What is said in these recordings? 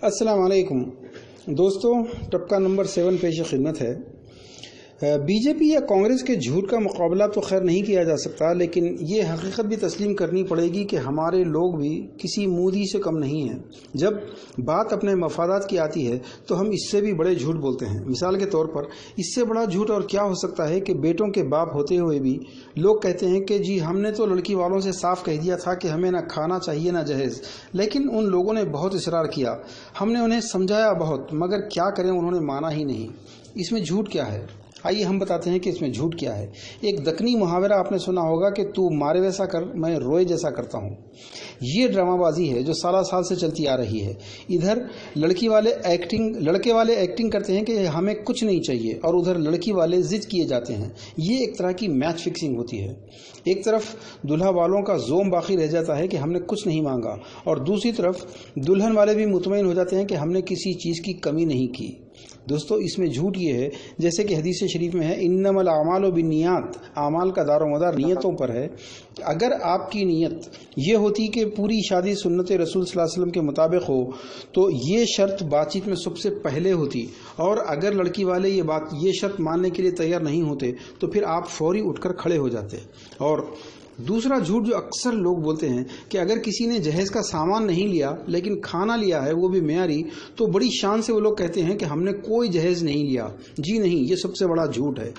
अस्सलाम वालेकुम दोस्तों, टपका नंबर 7 पेश खिदमत है। बीजेपी या कांग्रेस के झूठ का मुकाबला तो खैर नहीं किया जा सकता, लेकिन ये हकीकत भी तस्लीम करनी पड़ेगी कि हमारे लोग भी किसी मोदी से कम नहीं हैं। जब बात अपने मफादात की आती है तो हम इससे भी बड़े झूठ बोलते हैं। मिसाल के तौर पर इससे बड़ा झूठ और क्या हो सकता है कि बेटों के बाप होते हुए भी लोग कहते हैं कि जी हमने तो लड़की वालों से साफ कह दिया था कि हमें ना खाना चाहिए ना जहेज़, लेकिन उन लोगों ने बहुत इसरार किया, हमने उन्हें समझाया बहुत, मगर क्या करें उन्होंने माना ही नहीं। इसमें झूठ क्या है? आइए हम बताते हैं कि इसमें झूठ क्या है। एक दक्कनी मुहावरा आपने सुना होगा कि तू मारे वैसा कर, मैं रोए जैसा करता हूँ। ये ड्रामाबाजी है जो साल साल से चलती आ रही है। इधर लड़के वाले एक्टिंग करते हैं कि हमें कुछ नहीं चाहिए, और उधर लड़की वाले जिद किए जाते हैं। ये एक तरह की मैच फिक्सिंग होती है। एक तरफ दुल्हा वालों का जोम बाकी रह जाता है कि हमने कुछ नहीं मांगा, और दूसरी तरफ दुल्हन वाले भी मुतमईन हो जाते हैं कि हमने किसी चीज़ की कमी नहीं की। दोस्तों, इसमें झूठ ये है, जैसे कि हदीस शरीफ में है, इन्नमल आमालु बिन्नियात, आमाल का दारोमदार नियतों पर है। अगर आपकी नियत ये होती कि पूरी शादी सुन्नत रसूल सल्लल्लाहु अलैहि वसल्लम के मुताबिक हो तो ये शर्त बातचीत में सबसे पहले होती, और अगर लड़की वाले ये शर्त मानने के लिए तैयार नहीं होते तो फिर आप फौरी उठकर खड़े हो जाते। और दूसरा झूठ जो अक्सर लोग बोलते हैं कि अगर किसी ने जहेज़ का सामान नहीं लिया लेकिन खाना लिया है, वो भी मेयारी, तो बड़ी शान से वो लोग कहते हैं कि हमने कोई जहेज़ नहीं लिया। जी नहीं, ये सबसे बड़ा झूठ है।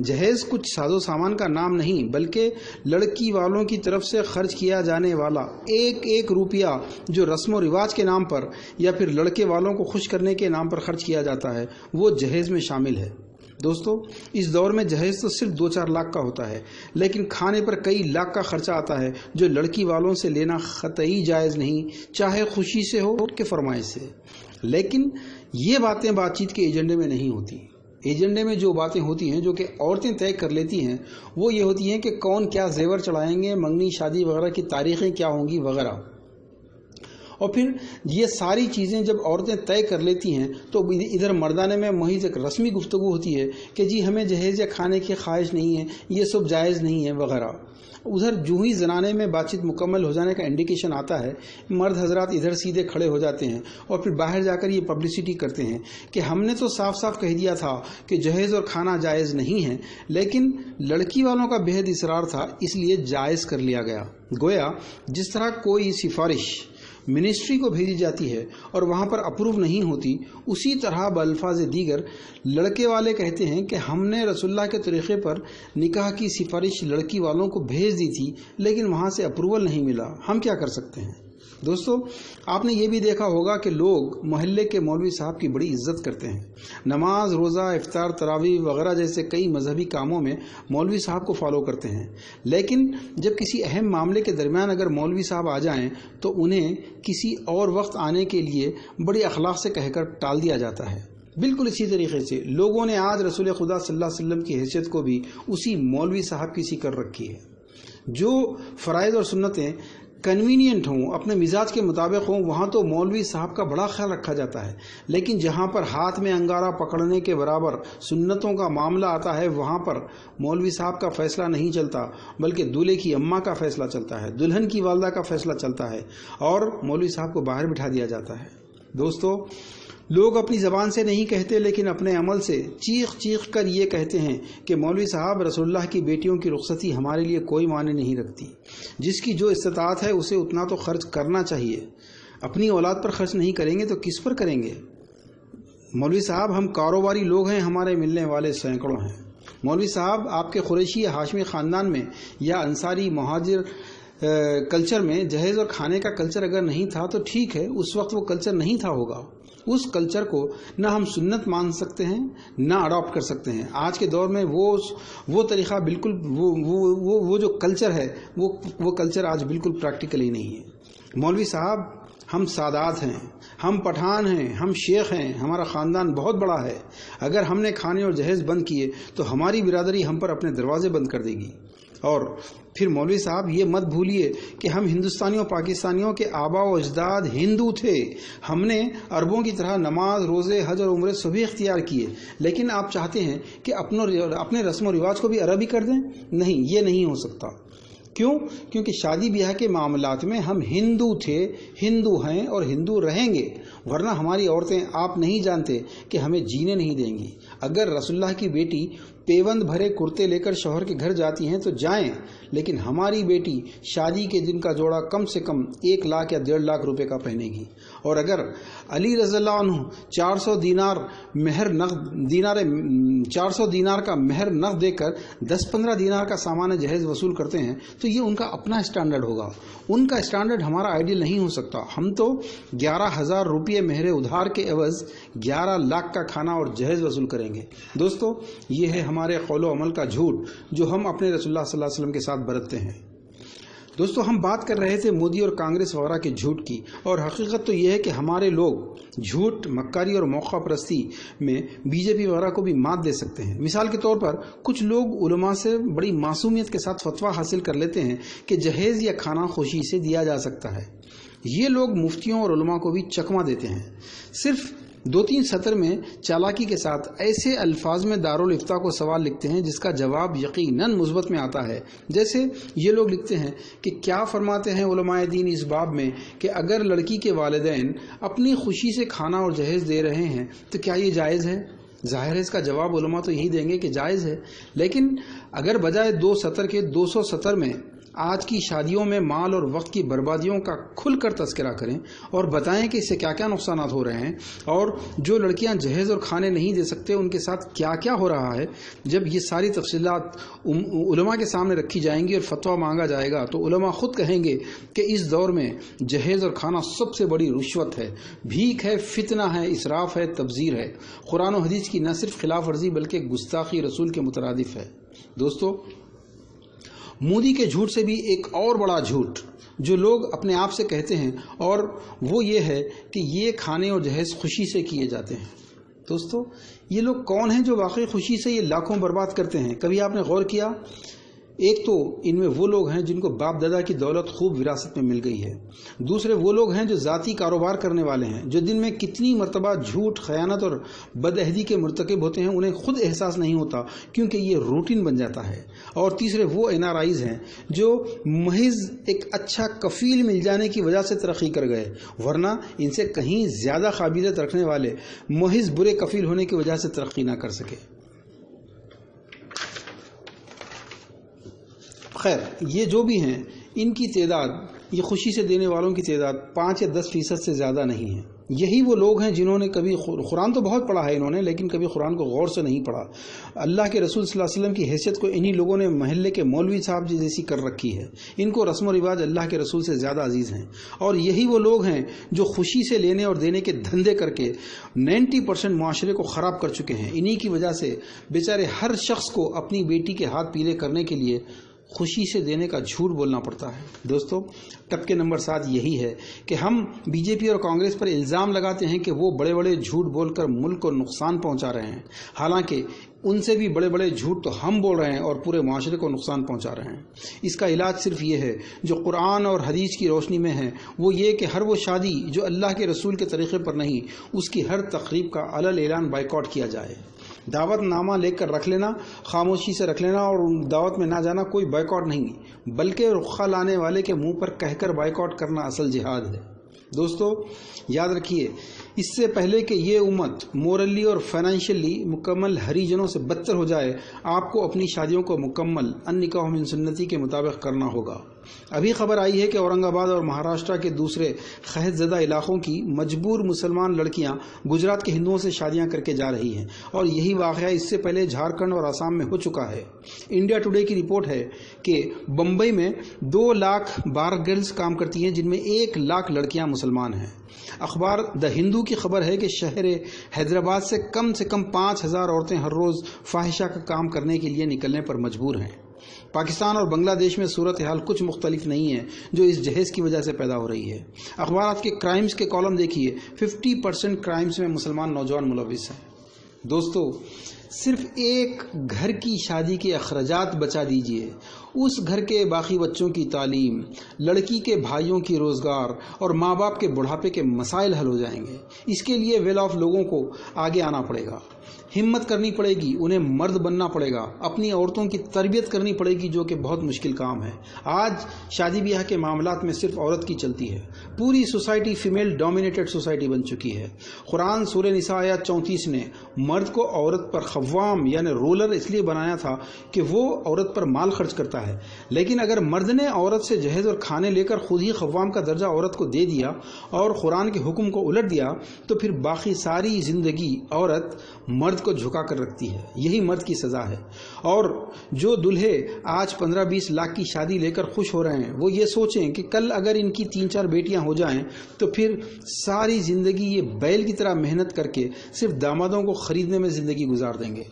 जहेज़ कुछ साजो सामान का नाम नहीं, बल्कि लड़की वालों की तरफ से खर्च किया जाने वाला एक एक रुपया जो रस्म व रिवाज के नाम पर या फिर लड़के वालों को खुश करने के नाम पर खर्च किया जाता है, वो जहेज़ में शामिल है। दोस्तों, इस दौर में जहेज़ तो सिर्फ 2-4 लाख का होता है, लेकिन खाने पर कई लाख का खर्चा आता है जो लड़की वालों से लेना ख़तई जायज़ नहीं, चाहे खुशी से हो कि फरमाइश से। लेकिन ये बातें बातचीत के एजेंडे में नहीं होती। एजेंडे में जो बातें होती हैं, जो कि औरतें तय कर लेती हैं, वो ये होती हैं कि कौन क्या जेवर चढ़ाएंगे, मंगनी शादी वगैरह की तारीखें क्या होंगी वगैरह। और फिर ये सारी चीज़ें जब औरतें तय कर लेती हैं तो इधर मर्दाने में महज एक रस्मी गुफ्तगू होती है कि जी हमें जहेज़ या खाने की ख्वाहिश नहीं है, ये सब जायज़ नहीं है वगैरह। उधर जो ही जनाने में बातचीत मुकम्मल हो जाने का इंडिकेशन आता है, मर्द हजरात इधर सीधे खड़े हो जाते हैं और फिर बाहर जाकर ये पब्लिसिटी करते हैं कि हमने तो साफ साफ कह दिया था कि जहेज़ और खाना जायज़ नहीं है, लेकिन लड़की वालों का बेहद इसरार था इसलिए जायज़ कर लिया गया। गोया जिस तरह कोई सिफारिश मिनिस्ट्री को भेजी जाती है और वहाँ पर अप्रूव नहीं होती, उसी तरह बल्फाज दीगर लड़के वाले कहते हैं कि हमने रसूलुल्लाह के तरीक़े पर निकाह की सिफारिश लड़की वालों को भेज दी थी, लेकिन वहाँ से अप्रूवल नहीं मिला, हम क्या कर सकते हैं। दोस्तों, आपने ये भी देखा होगा कि लोग मोहल्ले के मौलवी साहब की बड़ी इज्जत करते हैं। नमाज, रोज़ा, इफ्तार, तरावी वगैरह जैसे कई मजहबी कामों में मौलवी साहब को फॉलो करते हैं, लेकिन जब किसी अहम मामले के दरमियान अगर मौलवी साहब आ जाएं तो उन्हें किसी और वक्त आने के लिए बड़ी अखलाक से कहकर टाल दिया जाता है। बिल्कुल इसी तरीके से लोगों ने आज रसूल खुदा सल्लल्लाहु अलैहि वसल्लम की हैसियत को भी उसी मौलवी साहब की सी कर रखी है। जो फ़राइज़ और सुन्नतें कन्वीनियंट हों, अपने मिजाज के मुताबिक हों, वहाँ तो मौलवी साहब का बड़ा ख्याल रखा जाता है, लेकिन जहाँ पर हाथ में अंगारा पकड़ने के बराबर सुन्नतों का मामला आता है, वहाँ पर मौलवी साहब का फ़ैसला नहीं चलता, बल्कि दूल्हे की अम्मा का फ़ैसला चलता है, दुल्हन की वालदा का फ़ैसला चलता है, और मौलवी साहब को बाहर बिठा दिया जाता है। दोस्तों, लोग अपनी ज़बान से नहीं कहते, लेकिन अपने अमल से चीख चीख कर ये कहते हैं कि मौलवी साहब, रसूलुल्लाह की बेटियों की रुखसती हमारे लिए कोई मायने नहीं रखती। जिसकी जो इस्तिताअत है उसे उतना तो खर्च करना चाहिए। अपनी औलाद पर खर्च नहीं करेंगे तो किस पर करेंगे। मौलवी साहब, हम कारोबारी लोग हैं, हमारे मिलने वाले सैकड़ों हैं। मौलवी साहब, आपके कुरैशी या हाशमी ख़ानदान में या अंसारी मुहाजिर कल्चर में जहेज़ और खाने का कल्चर अगर नहीं था तो ठीक है, उस वक्त वो कल्चर नहीं था होगा। उस कल्चर को ना हम सुन्नत मान सकते हैं ना अडॉप्ट कर सकते हैं। आज के दौर में वो तरीक़ा बिल्कुल वो जो कल्चर है वो कल्चर आज बिल्कुल प्रैक्टिकल ही नहीं है। मौलवी साहब, हम सादात हैं, हम पठान हैं, हम शेख हैं, हमारा ख़ानदान बहुत बड़ा है। अगर हमने खाने और जहेज़ बंद किए तो हमारी बिरादरी हम पर अपने दरवाजे बंद कर देगी। और फिर मौलवी साहब, ये मत भूलिए कि हम हिंदुस्तानियों पाकिस्तानियों के आबा व अजदाद हिंदू थे। हमने अरबों की तरह नमाज, रोज़े, हज और उम्रे सभी इख्तियार किए, लेकिन आप चाहते हैं कि अपने रस्म व रिवाज को भी अरबी कर दें। नहीं, ये नहीं हो सकता। کیوں؟ کیونکہ شادی بیاہ کے معاملات میں ہم ہندو تھے، ہندو ہیں اور ہندو رہیں گے، ورنہ ہماری عورتیں آپ نہیں جانتے کہ ہمیں جینے نہیں دیں گی۔ اگر رسول اللہ کی بیٹی پیوند بھرے کرتے لے کر شوہر کے گھر جاتی ہیں تو جائیں، لیکن ہماری بیٹی شادی کے دن کا جوڑا کم سے کم 1 لاکھ یا 1.5 لاکھ روپے کا پہنے گی۔ اور اگر علی رضی اللہ عنہ 400 دینار کا مہر نقد دے کر 10-15 دینار کا سامان جہیز وصول کرتے ہیں تو یہ ان کا اپنا اسٹینڈرڈ ہوگا، ان کا اسٹینڈرڈ ہمارا آئیڈیل نہیں ہو سکتا۔ ہم تو 11,000 روپے مہر ادھار کے عوض 11 لاکھ کا کھانا اور جہیز وصول کریں گے۔ دوستو، یہ ہے ہمارے قول و عمل کا جھوٹ جو ہم اپنے رسول اللہ صلی اللہ علیہ وسلم کے ساتھ برتتے ہیں۔ دوستو، ہم بات کر رہے تھے مودی اور کانگریس وغیرہ کے جھوٹ کی، اور حقیقت تو یہ ہے کہ ہمارے لوگ جھوٹ، مکاری اور موقع پرستی میں بی جے پی وغیرہ کو بھی مات دے سکتے ہیں۔ مثال کے طور پر کچھ لوگ علماء سے بڑی معصومیت کے ساتھ فتویٰ حاصل کر لیتے ہیں کہ جہیز یا کھانا خوشی سے دیا جا سکتا ہے۔ یہ لوگ مفتیوں اور علماء کو بھی چکمہ دیتے ہیں۔ صرف 2-3 سطر میں چالاکی کے ساتھ ایسے الفاظ میں دارالافتاء کو سوال لکھتے ہیں جس کا جواب یقیناً مثبت میں آتا ہے۔ جیسے یہ لوگ لکھتے ہیں کہ کیا فرماتے ہیں علماء دین اس باب میں کہ اگر لڑکی کے والدین اپنی خوشی سے کھانا اور جہیز دے رہے ہیں تو کیا یہ جائز ہے؟ ظاہر ہے اس کا جواب علماء تو یہی دیں گے کہ جائز ہے، لیکن اگر بجائے 2 سطر کے 200 سطر میں آج کی شادیوں میں مال اور وقت کی بربادیوں کا کھل کر تذکرہ کریں اور بتائیں کہ اس سے کیا کیا نقصانات ہو رہے ہیں اور جو لڑکیاں جہیز اور کھانے نہیں دے سکتے ان کے ساتھ کیا کیا ہو رہا ہے، جب یہ ساری تفصیلات علماء کے سامنے رکھی جائیں گی اور فتویٰ مانگا جائے گا تو علماء خود کہیں گے کہ اس دور میں جہیز اور کھانا سب سے بڑی رشوت ہے، بھیک ہے، فتنہ ہے، اسراف ہے، تبذیر ہے، قرآن و حدیث کی نہ صرف خلاف ورزی بلکہ گستاخی رسول کے مترادف ہے۔ دوستو، مودی کے جھوٹ سے بھی ایک اور بڑا جھوٹ جو لوگ اپنے آپ سے کہتے ہیں، اور وہ یہ ہے کہ یہ کھانے اور جہیز خوشی سے کیے جاتے ہیں۔ دوستو، یہ لوگ کون ہیں جو واقعی خوشی سے یہ لاکھوں برباد کرتے ہیں؟ کبھی آپ نے غور کیا؟ ایک تو ان میں وہ لوگ ہیں جن کو باپ دادا کی دولت خوب وراثت میں مل گئی ہے، دوسرے وہ لوگ ہیں جو ذاتی کاروبار کرنے والے ہیں، جو دن میں کتنی مرتبہ جھوٹ، خیانت اور بدعہدی کے مرتکب ہوتے ہیں انہیں خود احساس نہیں ہوتا کیونکہ یہ روٹین بن جاتا ہے، اور تیسرے وہ NRIs ہیں جو محض ایک اچھا کفیل مل جانے کی وجہ سے ترقی کر گئے، ورنہ ان سے کہیں زیادہ قابلیت رکھنے والے محض برے کفیل ہونے کی وجہ سے ترقی نہ کر سکے۔ خیر، یہ جو بھی ہیں، ان کی تعداد، یہ خوشی سے دینے والوں کی تعداد 5 یا 10% سے زیادہ نہیں ہے۔ یہی وہ لوگ ہیں جنہوں نے کبھی قرآن تو بہت پڑھا ہے انہوں نے، لیکن کبھی قرآن کو غور سے نہیں پڑھا۔ اللہ کے رسول صلی اللہ علیہ وسلم کی حیثیت کو انہی لوگوں نے محلے کے مولوی صاحب جیسی کر رکھی ہے۔ ان کو رسم و رواج اللہ کے رسول سے زیادہ عزیز ہیں، اور یہی وہ لوگ ہیں جو خوشی سے لینے اور دینے کے دھندے کر کے 90% معاشرے کو خراب کر چکے ہیں۔ انہی کی وجہ سے بیچارے ہر شخص کو اپنی بیٹی کے ہاتھ پیلے کرنے کے لیے خوشی سے دینے کا جھوٹ بولنا پڑتا ہے۔ دوستو، ٹپکے نمبر 7 یہی ہے کہ ہم بی جے پی اور کانگریس پر الزام لگاتے ہیں کہ وہ بڑے بڑے جھوٹ بول کر ملک کو نقصان پہنچا رہے ہیں، حالانکہ ان سے بھی بڑے بڑے جھوٹ تو ہم بول رہے ہیں اور پورے معاشرے کو نقصان پہنچا رہے ہیں۔ اس کا علاج صرف یہ ہے جو قرآن اور حدیث کی روشنی میں ہے، وہ یہ کہ ہر وہ شادی جو اللہ کے رسول کے طریقے پر نہیں، اس کی ہر تقریب کا علل اعلان بائیکاٹ کیا جائے۔ دعوت نامہ لے کر رکھ لینا، خاموشی سے رکھ لینا اور دعوت میں نہ جانا کوئی بائیکاٹ نہیں، بلکہ رخا لانے والے کے منہ پر کہہ کر بائیکاٹ کرنا اصل جہاد ہے۔ دوستو، یاد رکھیے، اس سے پہلے کہ یہ امت مورلی اور فائنینشلی مکمل ہریجنوں سے بدتر ہو جائے، آپ کو اپنی شادیوں کو مکمل النکاح من سنتی کے مطابق کرنا ہوگا۔ ابھی خبر آئی ہے کہ اورنگ آباد اور مہاراشٹر کے دوسرے قحط زدہ علاقوں کی مجبور مسلمان لڑکیاں گجرات کے ہندوؤں سے شادیاں کر کے جا رہی ہیں، اور یہی واقعہ اس سے پہلے جھارکھنڈ اور آسام میں ہو چکا ہے۔ انڈیا ٹوڈے کی رپورٹ ہے کہ بمبئی میں 2 لاکھ بار گرلز کام کرتی ہیں، جن میں 1 لاکھ لڑکیاں مسلمان ہیں۔ اخبار دا ہندو کی خبر ہے کہ شہر حیدرآباد سے کم 5000 عورتیں ہر روز فاحشہ کا کام کرنے کے لیے نکلنے پر مجبور ہیں۔ پاکستان اور بنگلہ دیش میں صورتحال کچھ مختلف نہیں ہے جو اس جہیز کی وجہ سے پیدا ہو رہی ہے۔ اخبارات کے کرائمز کے کالم دیکھیے، 50% کرائمز میں مسلمان نوجوان ملوث ہیں۔ دوستو، صرف ایک گھر کی شادی کے اخراجات بچا دیجئے، उस घर के बाकी बच्चों की तालीम, लड़की के भाइयों की रोजगार और माँ बाप के बुढ़ापे के मसाइल हल हो जाएंगे। इसके लिए वेल ऑफ लोगों को आगे आना पड़ेगा, हिम्मत करनी पड़ेगी, उन्हें मर्द बनना पड़ेगा, अपनी औरतों की तरबियत करनी पड़ेगी, जो कि बहुत मुश्किल काम है। आज शादी ब्याह के मामलात में सिर्फ औरत की चलती है। पूरी सोसाइटी फीमेल डोमिनेटेड सोसाइटी बन चुकी है। कुरान सूरह निसा आयत 34 ने मर्द को औरत पर खव्वाम यानी रोलर इसलिए बनाया था कि वो औरत पर माल खर्च करता है, लेकिन अगर मर्द ने औरत से जहेज और खाने लेकर खुद ही खव्वाम का दर्जा औरत को दे दिया और कुरान के हुक्म को उलट दिया, तो फिर बाकी सारी जिंदगी औरत मर्द को झुका कर रखती है। यही मर्द की सजा है। और जो दुल्हे आज 15-20 लाख की शादी लेकर खुश हो रहे हैं, वो ये सोचें कि कल अगर इनकी 3-4 बेटियां हो जाएं तो फिर सारी जिंदगी ये बैल की तरह मेहनत करके सिर्फ दामादों को खरीदने में जिंदगी गुजार देंगे।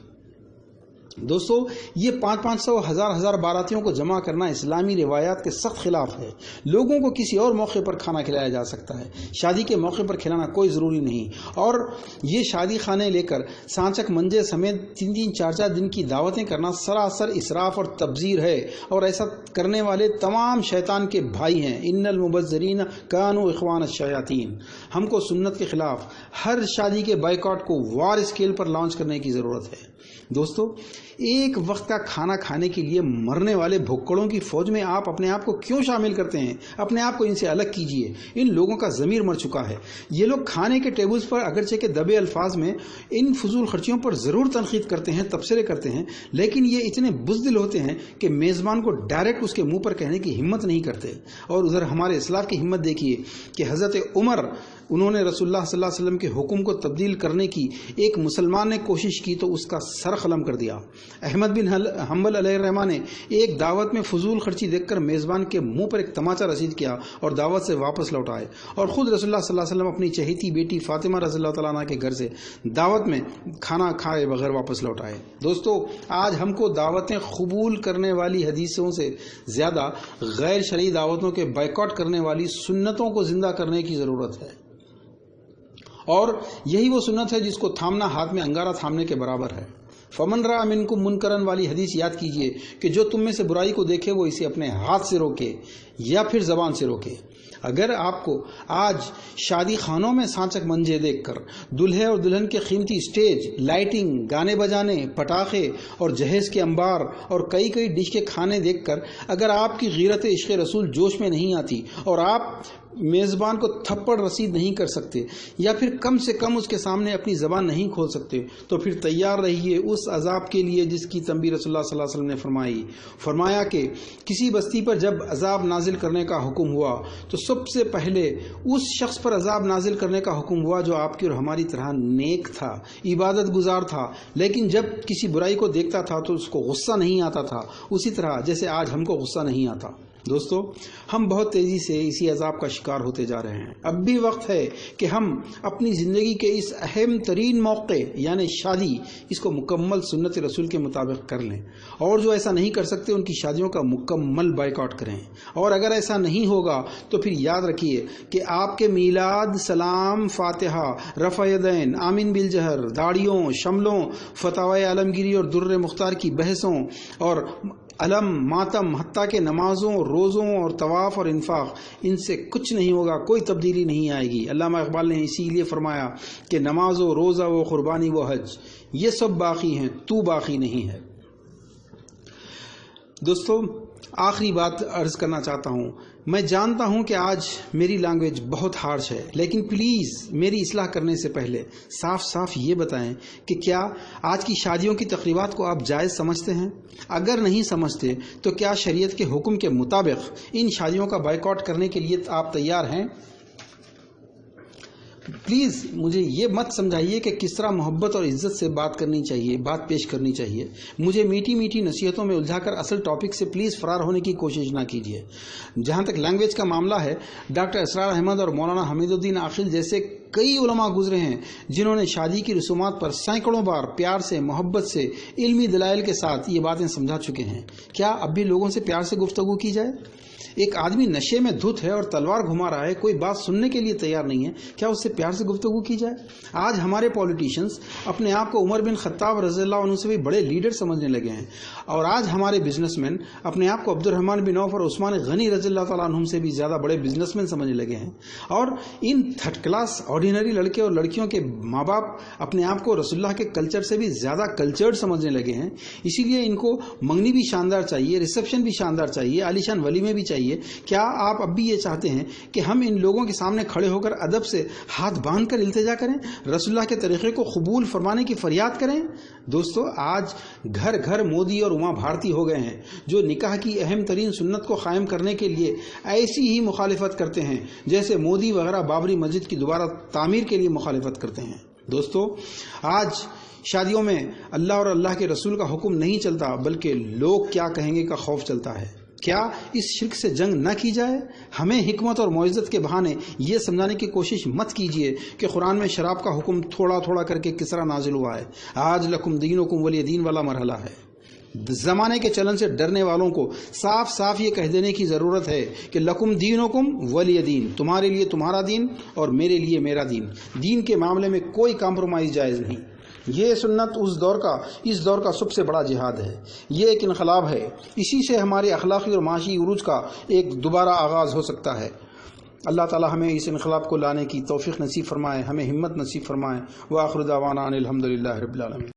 दोस्तों, ये 500-500 हजार बारातियों को जमा करना इस्लामी रिवायात के सख्त खिलाफ है। लोगों को किसी और मौके पर खाना खिलाया जा सकता है, शादी के मौके पर खिलाना कोई ज़रूरी नहीं। और ये शादी खाने लेकर सांचक मंजे समेत 3-3, 4-4 दिन की दावतें करना सरासर इसराफ और तब्जीर है, और ऐसा करने वाले तमाम शैतान के भाई हैं। इन्नल मुबज़्ज़रीन कानू इख्वान शयातीन। हमको सुन्नत के खिलाफ हर शादी के बाइकआउट को वार स्केल पर लॉन्च करने की ज़रूरत है। दोस्तों, एक वक्त का खाना खाने के लिए मरने वाले भुक्कड़ों की फौज में आप अपने आप को क्यों शामिल करते हैं? अपने आप को इनसे अलग कीजिए। इन लोगों का ज़मीर मर चुका है। ये लोग खाने के टेबल्स पर अगरचे के दबे अल्फाज में इन फजूल खर्चियों पर ज़रूर तनकीद करते हैं, तबसरे करते हैं, लेकिन ये इतने बुज़दिल होते हैं कि मेज़बान को डायरेक्ट उसके मुंह पर कहने की हिम्मत नहीं करते। और उधर हमारे इस्लाफ की हिम्मत देखिए कि हज़रत उमर, उन्होंने रसूलुल्लाह सल्लल्लाहु अलैहि वसल्लम के हुक्म को तब्दील करने की एक मुसलमान ने कोशिश की तो उसका सर कलम कर दिया। अहमद बिन हम्बल अलैहिर्रहमा ने एक दावत में फजूल खर्ची देखकर मेज़बान के मुंह पर एक तमाचा रसीद किया और दावत से वापस लौट आए, और ख़ुद रसूलुल्लाह सल्लल्लाहु अलैहि वसल्लम अपनी चहेती बेटी फातिमा रज़ियल्लाहु तआला अन्हा के घर से दावत में खाना खाए बगैर वापस लौट आए। दोस्तों, आज हमको दावतें कबूल करने वाली हदीसों से ज़्यादा गैर शरई दावतों के बाइकआउट करने वाली सुन्नतों को ज़िंदा करने की ज़रूरत है। और यही वो सुन्नत है जिसको थामना हाथ में अंगारा थामने के बराबर है। फमन रा मिनकुम मुनकरन वाली हदीस याद कीजिए कि जो तुम में से बुराई को देखे वो इसे अपने हाथ से रोके या फिर जबान से रोके। अगर आपको आज शादी खानों में सांचक मंजे देखकर, दुल्हे और दुल्हन के कीमती स्टेज, लाइटिंग, गाने बजाने, पटाखे और जहेज के अंबार और कई कई डिश के खाने देखकर अगर आपकी गीरत इश्क़ रसूल जोश में नहीं आती और आप मेज़बान को थप्पड़ रसीद नहीं कर सकते या फिर कम से कम उसके सामने अपनी ज़बान नहीं खोल सकते, तो फिर तैयार रहिए उस अजाब के लिए जिसकी तंबीह रसूलुल्लाह सल्लल्लाहु अलैहि वसल्लम ने फरमाया कि किसी बस्ती पर जब अजाब नाजिल करने का हुक्म हुआ तो सबसे पहले उस शख्स पर अजाब नाजिल करने का हुक्म हुआ जो आपकी और हमारी तरह नेक था, इबादत गुजार था, लेकिन जब किसी बुराई को देखता था तो उसको गुस्सा नहीं आता था, उसी तरह जैसे आज हमको गुस्सा नहीं आता। दोस्तों, हम बहुत तेज़ी से इसी अजाब का शिकार होते जा रहे हैं। अब भी वक्त है कि हम अपनी ज़िंदगी के इस अहम तरीन मौके यानी शादी, इसको मुकम्मल सुन्नत रसूल के मुताबिक कर लें, और जो ऐसा नहीं कर सकते उनकी शादियों का मुकम्मल बाइकआउट करें। और अगर ऐसा नहीं होगा तो फिर याद रखिए कि आपके मीलाद, सलाम, फातिहा, रफ़ा यदैन, आमीन बिल जहर, दाढ़ियों, शमलों, फतवा आलमगीरी और दुर्र मुख्तार की बहसों और अलम, मातम, हत्ता के नमाज़ों, रोज़ों और तवाफ़ और इन्फाक, इनसे कुछ नहीं होगा, कोई तब्दीली नहीं आएगी। अल्लामा इकबाल ने इसीलिए फरमाया कि नमाज व रोज़ा व कुर्बानी व हज ये सब बाकी हैं, तू बाकी नहीं है। दोस्तों, आखिरी बात अर्ज़ करना चाहता हूँ। मैं जानता हूँ कि आज मेरी लैंग्वेज बहुत हार्श है, लेकिन प्लीज़ मेरी इस्लाह करने से पहले साफ साफ ये बताएं कि क्या आज की शादियों की तकरीबात को आप जायज़ समझते हैं? अगर नहीं समझते तो क्या शरीयत के हुक्म के मुताबिक इन शादियों का बाइकआउट करने के लिए आप तैयार हैं? प्लीज़ मुझे ये मत समझाइए कि किस तरह मोहब्बत और इज़्ज़त से बात करनी चाहिए, बात पेश करनी चाहिए। मुझे मीठी मीठी नसीहतों में उलझाकर असल टॉपिक से प्लीज़ फ़रार होने की कोशिश ना कीजिए। जहाँ तक लैंग्वेज का मामला है, डॉक्टर इसरार अहमद और मौलाना हमीदुद्दीन आखिल जैसे کئی علماء گزرے ہیں جنہوں نے شادی کی رسومات پر سینکڑوں بار پیار سے، محبت سے، علمی دلائل کے ساتھ یہ باتیں سمجھا چکے ہیں۔ کیا اب بھی لوگوں سے پیار سے گفتگو کی جائے؟ ایک آدمی نشے میں دھت ہے اور تلوار گھما رہا ہے، کوئی بات سننے کے لیے تیار نہیں ہے، کیا اس سے پیار سے گفتگو کی جائے؟ آج ہمارے پولیٹیشنز اپنے آپ کو عمر بن خطاب رضی اللہ عنہ سے بھی بڑے لیڈر سمجھنے لگے ہیں، اور آج ہمارے بزنس مین اپنے آپ کو عبد الرحمن بن عوف اور عثمان غنی رضی اللہ تعالیٰ عنہم سے بھی زیادہ بڑے بزنس مین سمجھنے لگے ہیں، اور ان تھرڈ کلاس آرڈینری لڑکے اور لڑکیوں کے ماں باپ اپنے آپ کو رسول اللہ کے کلچر سے بھی زیادہ کلچرڈ سمجھنے لگے ہیں۔ اسی لیے ان کو منگنی بھی شاندار چاہیے، ریسیپشن بھی شاندار چاہیے، عالیشان ولیمے بھی چاہیے۔ کیا آپ اب بھی یہ چاہتے ہیں کہ ہم ان لوگوں کے سامنے کھڑے ہو کر ادب سے ہاتھ باندھ کر التجا کریں، رسول اللہ کے طریقے کو قبول فرمانے کی فریاد کریں؟ دوستو، آج گھر گھر مودی اور اما بھارتی ہو گئے ہیں جو نکاح کی اہم ترین سنت کو قائم کرنے کے لیے ایسی ہی مخالفت کرتے ہیں جیسے مودی وغیرہ بابری مسجد کی دوبارہ تعمیر کے لیے مخالفت کرتے ہیں۔ دوستو، آج شادیوں میں اللہ اور اللہ کے رسول کا حکم نہیں چلتا، بلکہ لوگ کیا کہیں گے کا خوف چلتا ہے۔ کیا اس شرک سے جنگ نہ کی جائے؟ ہمیں حکمت اور معزت کے بہانے یہ سمجھانے کی کوشش مت کیجیے کہ قرآن میں شراب کا حکم تھوڑا تھوڑا کر کے کس طرح نازل ہوا ہے۔ آج لکم دینکم ولی دین والا مرحلہ ہے۔ زمانے کے چلن سے ڈرنے والوں کو صاف صاف یہ کہہ دینے کی ضرورت ہے کہ لکم دینکم ولی دین، تمہارے لیے تمہارا دین اور میرے لیے میرا دین۔ دین کے معاملے میں کوئی کمپرومائز جائز نہیں۔ یہ سنت اس دور کا سب سے بڑا جہاد ہے، یہ ایک انقلاب ہے۔ اسی سے ہمارے اخلاقی اور معاشی عروج کا ایک دوبارہ آغاز ہو سکتا ہے۔ اللہ تعالی ہمیں اس انقلاب کو لانے کی توفیق نصیب فرمائے، ہمیں ہمت نصیب فرمائے۔ وآخر دعوانا ان الحمدللہ رب العالمین۔